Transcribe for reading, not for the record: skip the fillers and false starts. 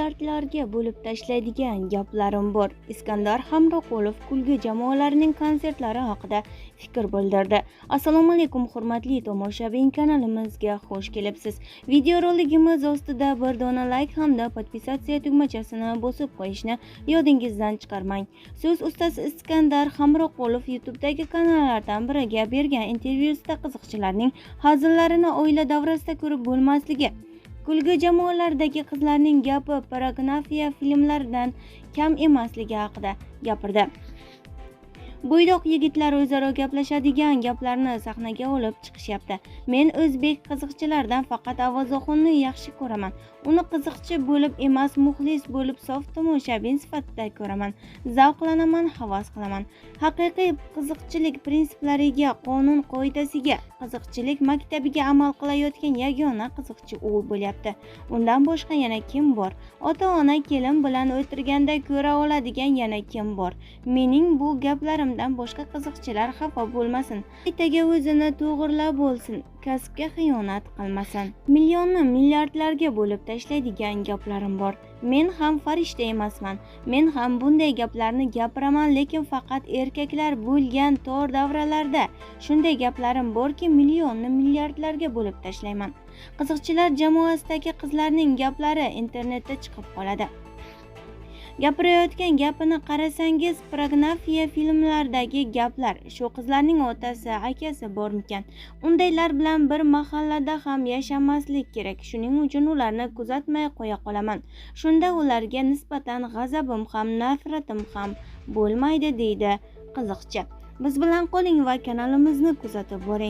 milliardlarga bo'lib tashlaydigan gaplarim bor. Iskandar Hamroqulov kulgi jamoalarining konsertlari haqida fikr bildirdi. Assalomu alaykum hurmatli tomoshabin, kanalimizga xush kelibsiz. Videoroligimiz ostida bir dona like hamda podpisatsiya tugmachasini bosib qo'yishni yodingizdan chiqarmang. So'z ustasi Iskandar Hamroqulov YouTube'dagi kanallardan biriga bergan intervyusida qiziqchilarning hazillarini oila davrasida ko'rib bo'lmasligi, kulgi jamoalaridagi qizlarning gapi pornografiya filmlaridan kam emasligi haqida gapirdi. Bo'ydoq yigitlar o'zaro gaplashadigan gaplarni sahnaga olib chiqishyapti. Men o'zbek qiziqchilaridan faqat Avazoxonni yaxshi ko'raman. Uni qiziqchi bo'lib emas, muxlis bo'lib, sof tomoshabin sifatida ko'raman. Zavqlanaman, havas qilaman. Haqiqiy qiziqchilik prinsiplariga, qonun qoidasiga, qiziqchilik maktabiga amal qilayotgan yagona qiziqchi u bo'lyapti. Undan boshqa yana kim bor? Ota-ona kelin bilan o'tirganda ko'ra oladigan yana kim bor? Mening bu gaplarimdan boshqa qiziqchilar xafa bo'lmasin. Ertaga o'zini to'g'rilab bo'lsin, kasbga xiyonat qilmasin. Millionni milliardlarga bo'lib tashlaydigan gaplarim bor. Men ham farishta emasman. Men ham bunday gaplarni gapiraman, lekin faqat erkaklar bo'lgan tor davralarda shunday gaplarim borki, millionni milliardlarga bo'lib tashlayman. Qiziqchilar jamoasidagi qizlarning gaplari internetda chiqib qoladi. Gapirayotgan gapini qarasangiz, pornografiya filmlaridagi gaplar. Shu qizlarning otasi, akasi bormikan? Undaylar bilan bir mahallada ham yashamaslik kerak. Shuning uchun ularni kuzatmay qo'ya qolaman. Shunda ularga nisbatan g'azabim ham, nafratim ham bo'lmaydi, deydi qiziqchi. Biz bilan qoling va kanalimizni kuzatib boring.